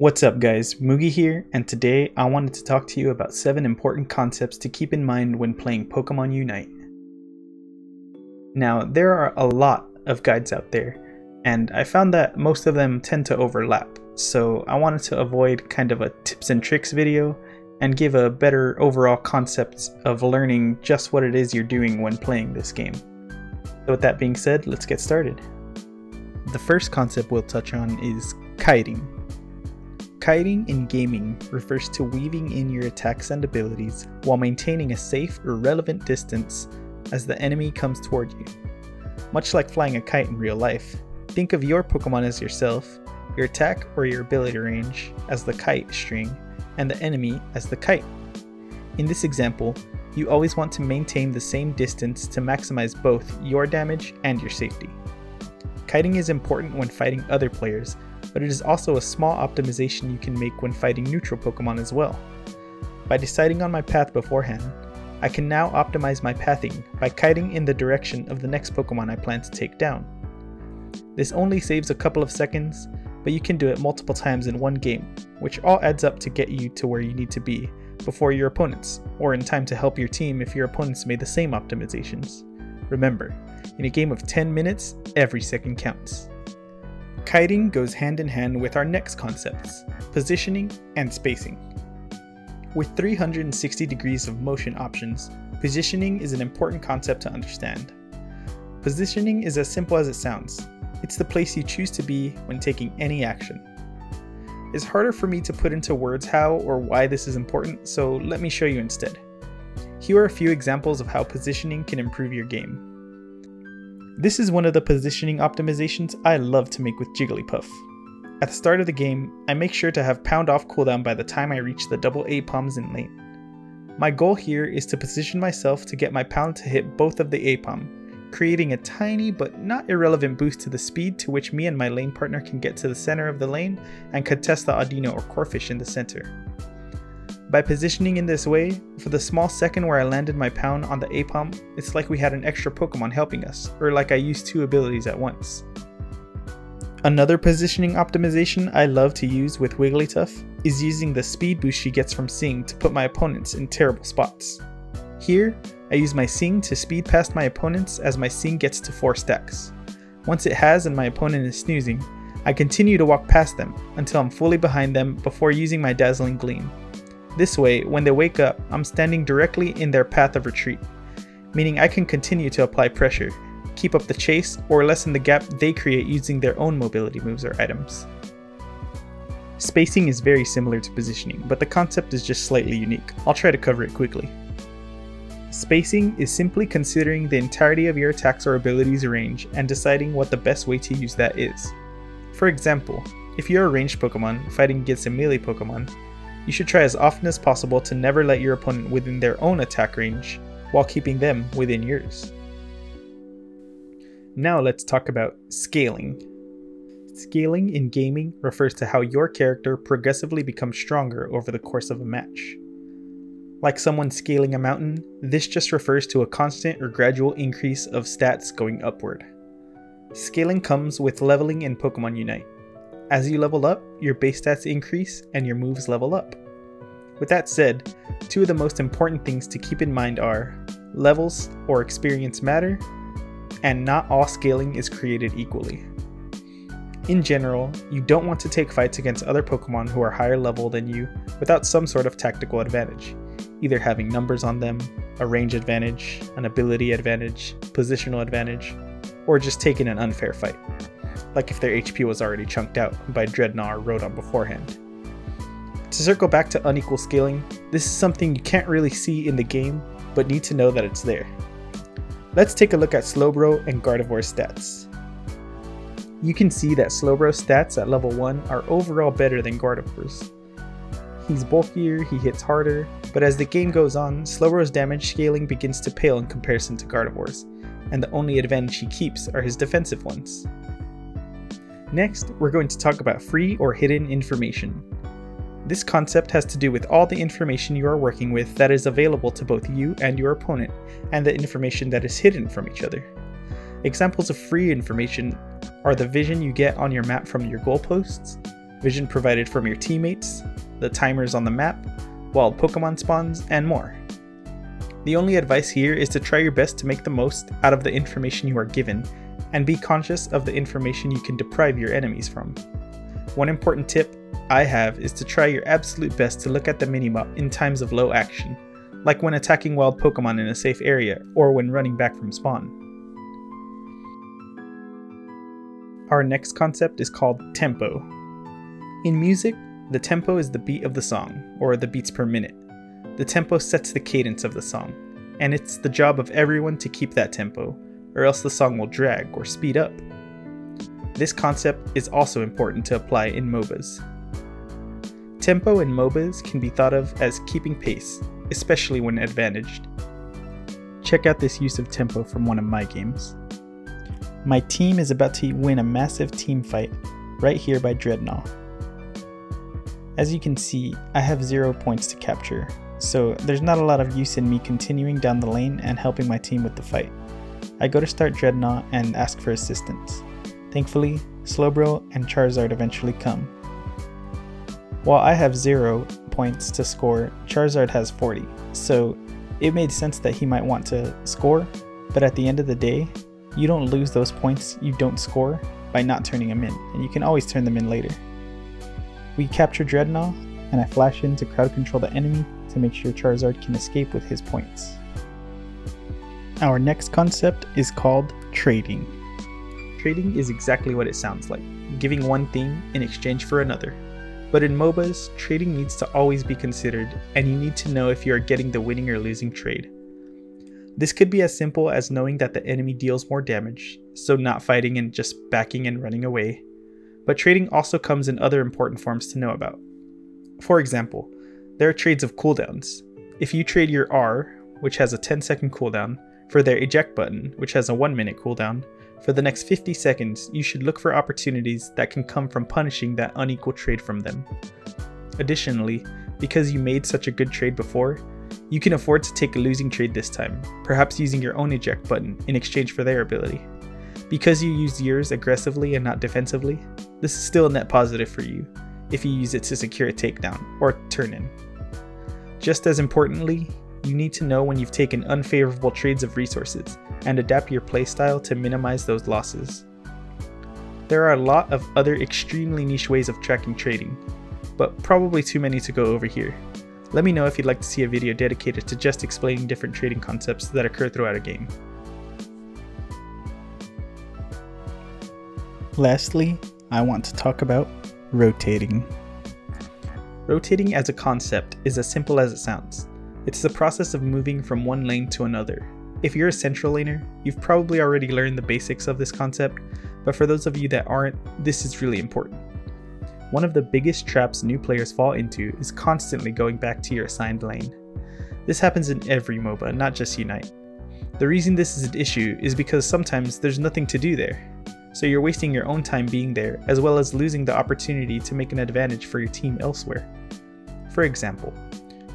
What's up guys, Mugi here, and today I wanted to talk to you about 7 important concepts to keep in mind when playing Pokémon Unite. Now, there are a lot of guides out there, and I found that most of them tend to overlap, so I wanted to avoid kind of a tips and tricks video and give a better overall concept of learning just what it is you're doing when playing this game. So with that being said, let's get started. The first concept we'll touch on is kiting. Kiting in gaming refers to weaving in your attacks and abilities while maintaining a safe or relevant distance as the enemy comes toward you. Much like flying a kite in real life, think of your Pokemon as yourself, your attack or your ability range as the kite string, and the enemy as the kite. In this example, you always want to maintain the same distance to maximize both your damage and your safety. Kiting is important when fighting other players, but it is also a small optimization you can make when fighting neutral Pokemon as well. By deciding on my path beforehand, I can now optimize my pathing by kiting in the direction of the next Pokemon I plan to take down. This only saves a couple of seconds, but you can do it multiple times in one game, which all adds up to get you to where you need to be before your opponents, or in time to help your team if your opponents made the same optimizations. Remember, in a game of 10 minutes, every second counts. Kiting goes hand in hand with our next concepts, positioning and spacing. With 360 degrees of motion options, positioning is an important concept to understand. Positioning is as simple as it sounds. It's the place you choose to be when taking any action. It's harder for me to put into words how or why this is important, so let me show you instead. Here are a few examples of how positioning can improve your game. This is one of the positioning optimizations I love to make with Jigglypuff. At the start of the game, I make sure to have Pound Off cooldown by the time I reach the double A-Palms in lane. My goal here is to position myself to get my Pound to hit both of the A-Palm, creating a tiny but not irrelevant boost to the speed to which me and my lane partner can get to the center of the lane and contest the Audino or Corphish in the center. By positioning in this way, for the small second where I landed my Pound on the A-Palm, it's like we had an extra Pokemon helping us, or like I used 2 abilities at once. Another positioning optimization I love to use with Wigglytuff is using the speed boost she gets from Sing to put my opponents in terrible spots. Here, I use my Sing to speed past my opponents as my Sing gets to 4 stacks. Once it has and my opponent is snoozing, I continue to walk past them until I'm fully behind them before using my Dazzling Gleam. This way, when they wake up, I'm standing directly in their path of retreat, meaning I can continue to apply pressure, keep up the chase, or lessen the gap they create using their own mobility moves or items. Spacing is very similar to positioning, but the concept is just slightly unique. I'll try to cover it quickly. Spacing is simply considering the entirety of your attacks or abilities range and deciding what the best way to use that is. For example, if you're a ranged Pokemon fighting against a melee Pokemon, you should try as often as possible to never let your opponent within their own attack range, while keeping them within yours. Now let's talk about scaling. Scaling in gaming refers to how your character progressively becomes stronger over the course of a match. Like someone scaling a mountain, this just refers to a constant or gradual increase of stats going upward. Scaling comes with leveling in Pokémon Unite. As you level up, your base stats increase and your moves level up. With that said, 2 of the most important things to keep in mind are levels or experience matter, and not all scaling is created equally. In general, you don't want to take fights against other Pokemon who are higher level than you without some sort of tactical advantage, either having numbers on them, a range advantage, an ability advantage, positional advantage, or just taking an unfair fight, like if their HP was already chunked out by Dreadnought or Rotom beforehand. To circle back to unequal scaling, this is something you can't really see in the game, but need to know that it's there. Let's take a look at Slowbro and Gardevoir's stats. You can see that Slowbro's stats at level 1 are overall better than Gardevoir's. He's bulkier, he hits harder, but as the game goes on, Slowbro's damage scaling begins to pale in comparison to Gardevoir's, and the only advantage he keeps are his defensive ones. Next, we're going to talk about free or hidden information. This concept has to do with all the information you are working with that is available to both you and your opponent, and the information that is hidden from each other. Examples of free information are the vision you get on your map from your goalposts, vision provided from your teammates, the timers on the map, wild Pokemon spawns, and more. The only advice here is to try your best to make the most out of the information you are given, and be conscious of the information you can deprive your enemies from. One important tip I have is to try your absolute best to look at the minimap in times of low action, like when attacking wild Pokemon in a safe area or when running back from spawn. Our next concept is called tempo. In music, the tempo is the beat of the song, or the beats per minute. The tempo sets the cadence of the song, and it's the job of everyone to keep that tempo, or else the song will drag or speed up. This concept is also important to apply in MOBAs. Tempo in MOBAs can be thought of as keeping pace, especially when advantaged. Check out this use of tempo from one of my games. My team is about to win a massive team fight right here by Dreadnought. As you can see, I have 0 points to capture, so there's not a lot of use in me continuing down the lane and helping my team with the fight. I go to start Dreadnought and ask for assistance. Thankfully, Slowbro and Charizard eventually come. While I have 0 points to score, Charizard has 40, so it made sense that he might want to score, but at the end of the day, you don't lose those points you don't score by not turning them in, and you can always turn them in later. We capture Dreadnought, and I flash in to crowd control the enemy to make sure Charizard can escape with his points. Our next concept is called trading. Trading is exactly what it sounds like, giving one thing in exchange for another. But in MOBAs, trading needs to always be considered, and you need to know if you are getting the winning or losing trade. This could be as simple as knowing that the enemy deals more damage, so not fighting and just backing and running away. But trading also comes in other important forms to know about. For example, there are trades of cooldowns. If you trade your R, which has a 10-second cooldown, for their eject button, which has a 1-minute cooldown, for the next 50 seconds, you should look for opportunities that can come from punishing that unequal trade from them. Additionally, because you made such a good trade before, you can afford to take a losing trade this time, perhaps using your own eject button in exchange for their ability. Because you used yours aggressively and not defensively, this is still a net positive for you, if you use it to secure a takedown, or turn in. Just as importantly, you need to know when you've taken unfavorable trades of resources, and adapt your playstyle to minimize those losses. There are a lot of other extremely niche ways of tracking trading, but probably too many to go over here. Let me know if you'd like to see a video dedicated to just explaining different trading concepts that occur throughout a game. Lastly, I want to talk about rotating. Rotating as a concept is as simple as it sounds. It's the process of moving from one lane to another. If you're a central laner, you've probably already learned the basics of this concept, but for those of you that aren't, this is really important. One of the biggest traps new players fall into is constantly going back to your assigned lane. This happens in every MOBA, not just Unite. The reason this is an issue is because sometimes there's nothing to do there, so you're wasting your own time being there, as well as losing the opportunity to make an advantage for your team elsewhere. For example,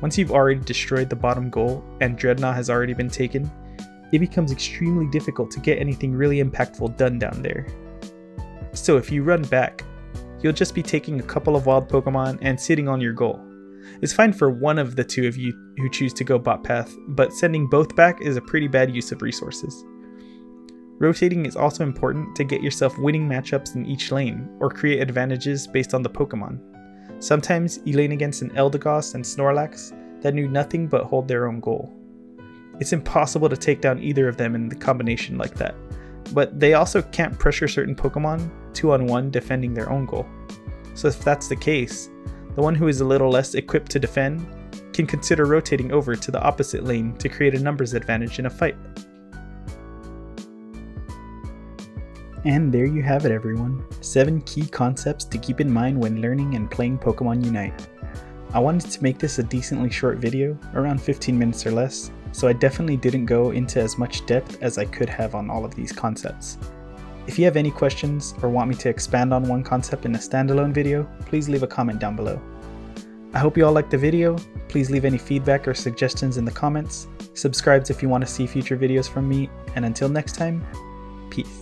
once you've already destroyed the bottom goal and Dreadnought has already been taken, it becomes extremely difficult to get anything really impactful done down there. So if you run back, you'll just be taking a couple of wild Pokemon and sitting on your goal. It's fine for one of the two of you who choose to go bot path, but sending both back is a pretty bad use of resources. Rotating is also important to get yourself winning matchups in each lane, or create advantages based on the Pokemon. Sometimes you lane against an Eldegoss and Snorlax that knew nothing but hold their own goal. It's impossible to take down either of them in the combination like that, but they also can't pressure certain Pokemon 2-on-1 defending their own goal. So if that's the case, the one who is a little less equipped to defend can consider rotating over to the opposite lane to create a numbers advantage in a fight. And there you have it, everyone. 7 key concepts to keep in mind when learning and playing Pokémon Unite. I wanted to make this a decently short video, around 15 minutes or less, so I definitely didn't go into as much depth as I could have on all of these concepts. If you have any questions or want me to expand on one concept in a standalone video, please leave a comment down below. I hope you all liked the video. Please leave any feedback or suggestions in the comments. Subscribe if you want to see future videos from me, and until next time, peace.